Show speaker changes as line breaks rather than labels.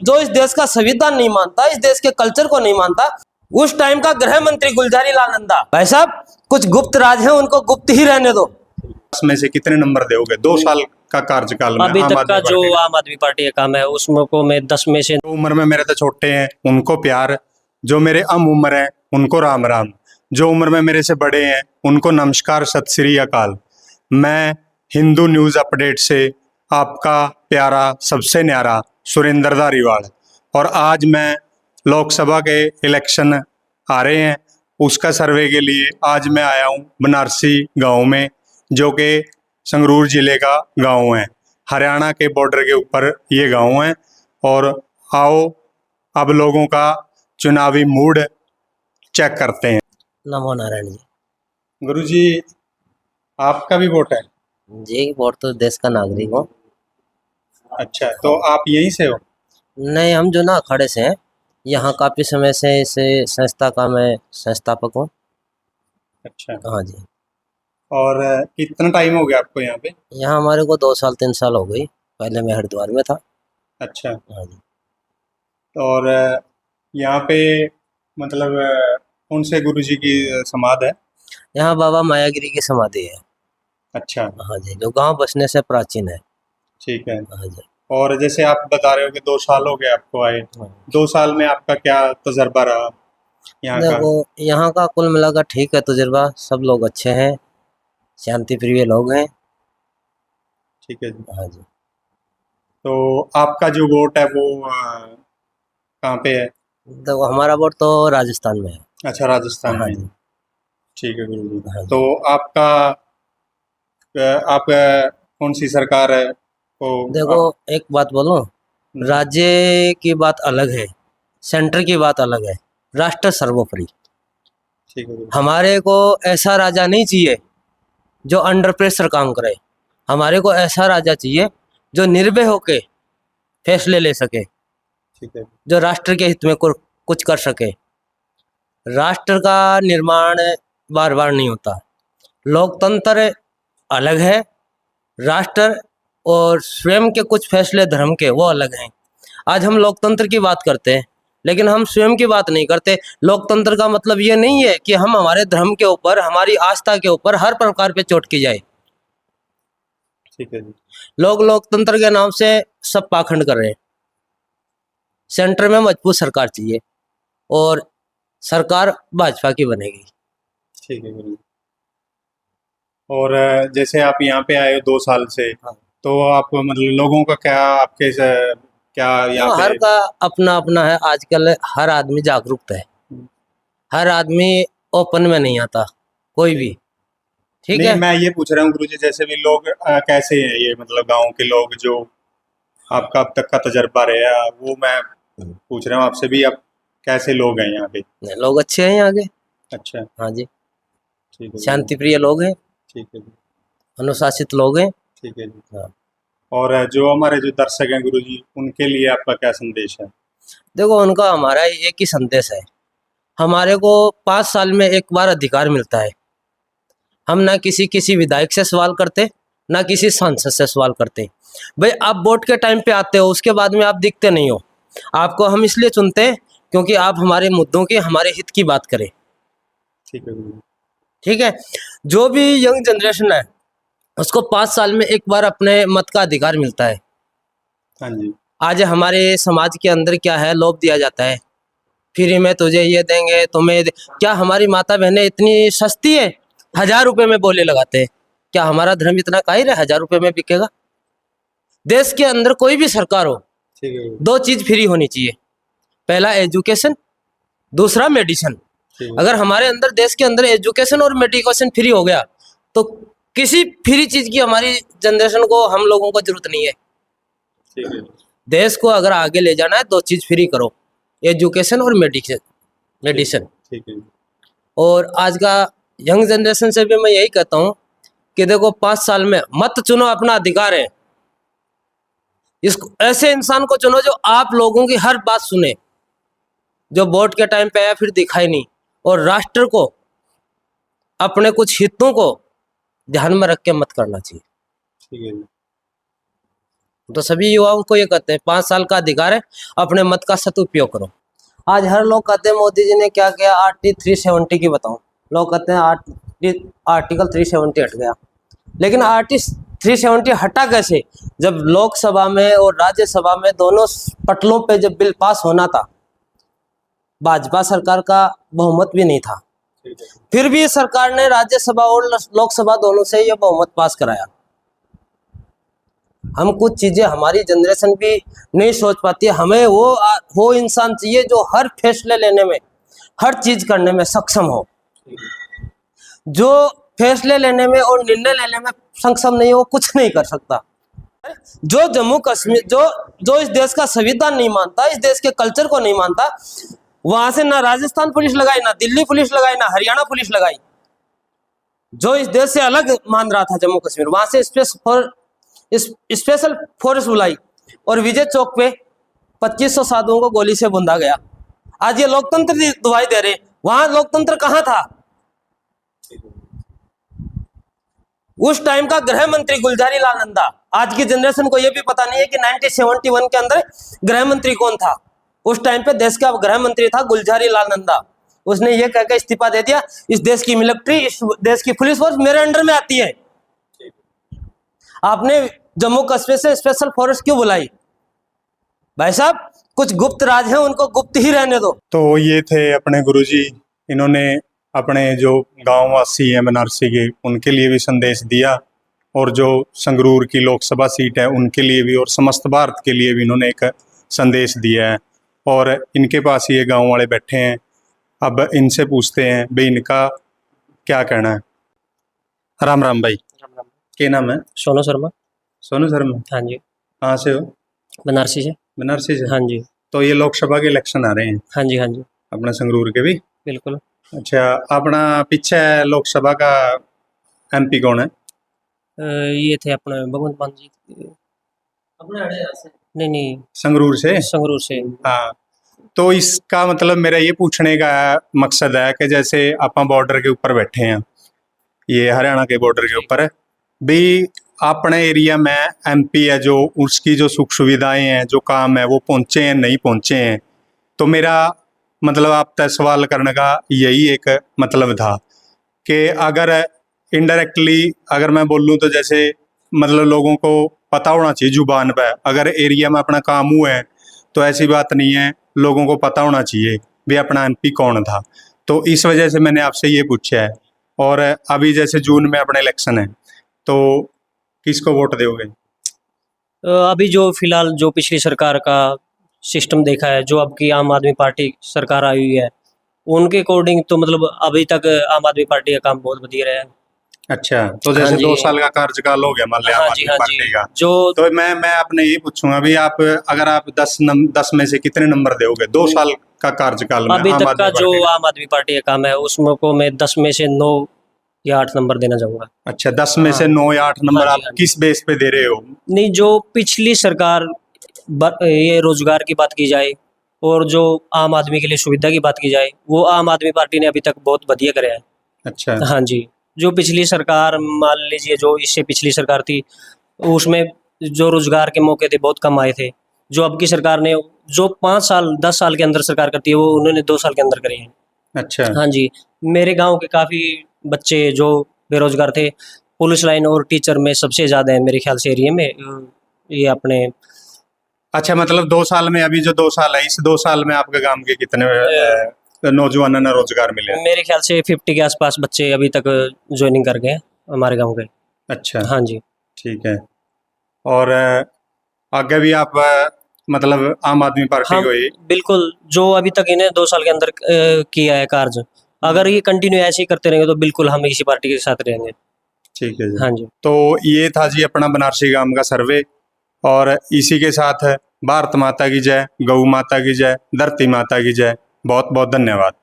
जो इस देश का संविधान नहीं मानता, इस देश के कल्चर को नहीं मानता, उस टाइम का गृह मंत्री गुलजारी लाल नंदा। भाई साहब, कुछ गुप्त राज है, उनको गुप्त ही रहने दो।
इसमें से कितने नंबर दोगे 2 साल का कार्यकाल में?
अभी तक का जो आम आदमी पार्टी का काम है उसमें को मैं 10 में से।
जो उम्र में मेरे तो छोटे हैं उनको प्यार, जो मेरे हम उम्र हैं उनको राम राम, जो उम्र में मेरे से बड़े हैं उनको नमस्कार, सत श्री अकाल। मैं हिंदू न्यूज़ अपडेट से आपका प्यारा सबसे न्यारा सुरेंद्र धारीवाल। और आज मैं लोकसभा के इलेक्शन आ रहे हैं, उसका सर्वे के लिए आज मैं आया हूँ बनारसी गांव में, जो कि संगरूर जिले का गांव है। हरियाणा के बॉर्डर के ऊपर ये गांव है। और आओ अब लोगों का चुनावी मूड चेक करते हैं।
नमो नारायण जी।
गुरुजी, आपका भी वोट है?
जी, वोट तो देश का नागरिक हो।
अच्छा, तो आप यहीं से हो?
नहीं, हम जो ना खड़े से हैं, यहाँ काफी समय से इस संस्था का मैं संस्थापक हूँ।
अच्छा,
हाँ जी।
और कितना टाइम हो गया आपको यहाँ पे?
यहाँ हमारे को 2 साल 3 साल हो गई। पहले मैं हरिद्वार में था।
अच्छा,
हाँ जी।
और यहाँ पे मतलब कौन से गुरुजी की समाधि है?
यहाँ बाबा मायागिरी की समाधि है।
अच्छा,
हाँ जी, जो गांव बसने से प्राचीन है।
ठीक है।
हाँ जी।
और जैसे आप बता रहे हो कि 2 साल हो गए आपको आए, 2 साल में आपका क्या तजर्बा रहा यहाँ का?
देखो, यहाँ का कुल मिलाकर ठीक है तजुर्बा। सब लोग अच्छे हैं, शांति प्रिय लोग हैं।
ठीक है जी।
हाँ जी।
तो आपका जो वोट है वो कहाँ पे है?
देखो, हमारा वोट तो राजस्थान में है।
अच्छा, राजस्थान
हाँ
में।
जी।
ठीक है गुरु जी।
हाँ जी।
तो आपका आप कौन सी सरकार है तो
देखो, एक बात बोलूं,
हम्म,
राज्य की बात अलग है, सेंटर की बात अलग है, राष्ट्र सर्वोपरि।
ठीक है गुरु।
हमारे को ऐसा राजा नहीं चाहिए जो अंडर प्रेशर काम करे। हमारे को ऐसा राजा चाहिए जो निर्भय होके फैसले ले सके,
ठीक है।
जो राष्ट्र के हित में कुछ कर सके। राष्ट्र का निर्माण बार बार नहीं होता। लोकतंत्र अलग है, राष्ट्र और स्वयं के कुछ फैसले धर्म के वो अलग हैं। आज हम लोकतंत्र की बात करते हैं, लेकिन हम स्वयं की बात नहीं करते। लोकतंत्र का मतलब ये नहीं है कि हम हमारे धर्म के ऊपर, हमारी आस्था के ऊपर हर प्रकार पे चोट की जाए।
ठीक है जी।
लोग लोकतंत्र के नाम से सब पाखंड कर रहे हैं। सेंटर में मजबूत सरकार चाहिए और सरकार भाजपा की बनेगी।
ठीक है गुरु। और जैसे आप यहाँ पे आए हो 2 साल से,
हाँ।
तो आप मतलब लोगों का क्या आपके क्या यहाँ
तो
पे?
हर का अपना अपना है। आजकल हर आदमी जागरूक है, हर आदमी ओपन में नहीं आता, कोई भी। ठीक
नहीं,
है।
मैं ये पूछ रहा हूँ गुरुजी, जैसे भी लोग कैसे हैं ये, मतलब गांव के लोग जो आपका अब तक का तजर्बा रहा वो मैं पूछ रहा हूँ आपसे भी, आप कैसे लोग हैं यहाँ पे?
लोग अच्छे हैं यहाँ के।
अच्छा,
हाँ जी,
ठीक है
शांति
जी।
प्रिय लोग हैं,
ठीक है जी।
अनुशासित लोग हैं।
ठीक है जी।
हाँ।
और जो हमारे जो दर्शक हैं गुरुजी, उनके लिए आपका क्या संदेश है?
देखो, उनका हमारा एक ही संदेश है। हमारे को 5 साल में एक बार अधिकार मिलता है। हम ना किसी विधायक से सवाल करते, ना किसी सांसद से सवाल करते। भाई, आप वोट के टाइम पे आते हो, उसके बाद में आप दिखते नहीं हो। आपको हम इसलिए चुनते हैं क्योंकि आप हमारे मुद्दों की, हमारे हित की बात करें।
ठीक है गुरुजी।
ठीक है। जो भी यंग जनरेशन है उसको 5 साल में एक बार अपने मत का अधिकार मिलता है।
हाँ जी।
आज हमारे समाज के अंदर क्या है, लोभ दिया जाता है। फ्री में तुझे ये देंगे, क्या हमारी माता बहनें इतनी सस्ती है? 1000 रुपए में बोले लगाते हैं। क्या हमारा धर्म इतना काहिर है 1000 रुपए में बिकेगा? देश के अंदर कोई भी सरकार हो,
ठीक है गुरुजी।
2 चीज फ्री होनी चाहिए। पहला एजुकेशन, दूसरा मेडिसिन।
ठीक है।
अगर हमारे अंदर, देश के अंदर एजुकेशन और मेडिकेशन फ्री हो गया तो किसी फ्री चीज की हमारी जनरेशन को, हम लोगों को जरूरत नहीं है।
ठीक है।
देश को अगर आगे ले जाना है 2 चीज फ्री करो, एजुकेशन और मेडिसिन।
ठीक है।
और आज का यंग जनरेशन से भी मैं यही कहता हूँ कि देखो, 5 साल में मत चुनो, अपना अधिकार है। इसको ऐसे इंसान को चुनो जो आप लोगों की हर बात सुने, जो वोट के टाइम पे आया फिर दिखाई नहीं, और राष्ट्र को, अपने कुछ हितों को ध्यान में रख के मत करना चाहिए।
ठीक है।
तो सभी युवाओं को ये कहते हैं 5 साल का अधिकार है, अपने मत का सदुपयोग करो। आज हर लोग कहते हैं मोदी जी ने क्या किया, आर्टिकल 370 की बताऊं। लोग कहते हैं आर्टिकल 370 हट गया, लेकिन आर्टिकल 370 हटा कैसे, जब लोकसभा में और राज्यसभा में दोनों पटलों पे जब बिल पास होना था, भाजपा सरकार का बहुमत भी नहीं था, फिर भी सरकार ने राज्यसभा और लोकसभा दोनों से यह बहुमत पास कराया। हम कुछ चीजें हमारी जनरेशन भी नहीं सोच पाती है। हमें वो इंसान चाहिए जो हर फैसले लेने में, हर चीज करने में सक्षम हो। जो फैसले लेने में और निर्णय लेने में सक्षम नहीं हो, वो कुछ नहीं कर सकता। जो जम्मू कश्मीर जो इस देश का संविधान नहीं मानता, इस देश के कल्चर को नहीं मानता, वहां से ना राजस्थान पुलिस लगाई, ना दिल्ली पुलिस लगाई, ना हरियाणा पुलिस लगाई। जो इस देश से अलग मान रहा था जम्मू कश्मीर, वहां से स्पेशल फोर्स बुलाई और विजय चौक पे 2500 साधुओं को गोली से बूंदा गया। आज ये लोकतंत्र की दुहाई दे रहे, वहां लोकतंत्र कहां था? उस टाइम का गृह मंत्री गुलजारी लाल नंदा। आज की जनरेशन को यह भी पता नहीं है कि 1971 के अंदर गृह मंत्री कौन था। उस टाइम पे देश का गृह मंत्री था गुलजारी लाल नंदा। उसने ये कहकर इस्तीफा दे दिया, इस देश की मिलिट्री, इस देश की पुलिस फोर्स मेरे अंडर में आती है। आपने जम्मू कश्मीर से स्पेशल फोर्स क्यों बुलाई? भाई साहब, कुछ गुप्त राज है, उनको गुप्त ही रहने दो।
तो ये थे अपने गुरुजी, इन्होंने अपने जो गांव वासी हैं बनारसी के, उनके लिए भी संदेश दिया, और जो संगरूर की लोकसभा सीट है उनके लिए भी, और समस्त भारत के लिए भी इन्होंने एक संदेश दिया है। और इनके पास ये गांव वाले बैठे हैं, अब इनसे पूछते हैं भाई इनका क्या कहना है। राम राम भाई, क्या नाम है?
सोनू शर्मा।
सोनू शर्मा,
हाँ जी।
कहाँ से हो?
बनारसी से।
बनारसी से।
हाँ जी।
तो ये लोकसभा के इलेक्शन आ रहे हैं
हाँ जी। हाँ जी,
अपना संगरूर के भी।
बिल्कुल।
अच्छा, अपना पीछे लोकसभा का एमपी कौन है?
ये थे अपने भगवंत मान जी, अपने से। नहीं,
संगरूर से।
संगरूर से।
हाँ, तो इसका मतलब मेरा ये पूछने का मकसद है कि जैसे आप बॉर्डर के ऊपर बैठे हैं, ये हरियाणा के बॉर्डर के ऊपर है भी, अपने एरिया में एमपी है जो, उसकी जो सुख सुविधाएं हैं, जो काम है, वो पहुंचे हैं नहीं पहुंचे हैं। तो मेरा मतलब आप तय सवाल करने का यही एक मतलब था कि अगर इनडायरेक्टली अगर मैं बोलूँ तो जैसे मतलब लोगों को पता होना चाहिए जुबान पे, अगर एरिया में अपना काम हुआ है तो ऐसी बात नहीं है, लोगों को पता होना चाहिए भी अपना एमपी कौन था। तो इस वजह से मैंने आपसे ये पूछा है। और अभी जैसे जून में अपना इलेक्शन है, तो किसको वोट दोगे?
अभी जो फिलहाल जो पिछली सरकार का सिस्टम देखा है, जो अब की आम आदमी पार्टी सरकार आई हुई है, उनके अकॉर्डिंग तो मतलब अभी तक आम आदमी पार्टी का काम बहुत बढ़िया रहा है।
अच्छा, तो जैसे
हाँ जी।
2 साल का कार्यकाल हो गया मान लिया आम
हाँ जी।
आदमी
हाँ
पार्टी
जी,
का,
जो
तो मैं आपने ये पूछूंगा भी आप अगर आप 10 में से कितने नंबर दोगे 2 साल का कार्यकाल में
अभी
आम
तक
आदमी
का जो
पार्टी का?
आम आदमी पार्टी का काम है उसमें को मैं 10 में से 9 या 8 नंबर देना चाहूंगा।
अच्छा, 10 में से 9 या 8 नंबर
हाँ जी,
आप
हाँ जी।
किस बेस पे दे रहे हो?
नहीं, जो पिछली सरकार ये रोजगार की बात की जाए और जो आम आदमी के लिए सुविधा की बात की जाए, वो आम आदमी पार्टी ने अभी तक बहुत बढ़िया कराया है।
अच्छा।
हाँ जी। जो पिछली सरकार मान लीजिए, जो इससे पिछली सरकार थी, उसमें जो रोजगार के मौके थे बहुत कम आए थे। जो अब की सरकार ने जो 5 साल 10 साल के अंदर सरकार करती है, वो उन्होंने 2 साल के अंदर करे हैं।
अच्छा।
हाँ जी। मेरे गांव के काफ़ी बच्चे जो बेरोजगार थे, पुलिस लाइन और टीचर में सबसे ज़्यादा है मेरे ख्याल से एरिया में। ये अपने
अच्छा, मतलब 2 साल में, अभी जो 2 साल है, इस 2 साल में आपके गांव के कितने नौजवानों ने रोजगार मिले?
मेरे ख्याल से 50 के आसपास बच्चे अभी तक ज्वाइनिंग कर गए हैं हमारे गांव के।
अच्छा,
हाँ जी।
ठीक है। और आगे भी आप मतलब आम आदमी पार्टी
हाँ,
को ही?
बिल्कुल। जो अभी तक इन्हें 2 साल के अंदर किया है कार्य, अगर ये कंटिन्यू ऐसे ही करते रहेंगे तो बिल्कुल हम इसी पार्टी के साथ रहेंगे।
ठीक है जी।
हाँ जी।
तो ये था जी अपना बनारसी गांव का सर्वे, और इसी के साथ भारत माता की जय, गौ माता की जय, धरती माता की जय। बहुत बहुत धन्यवाद।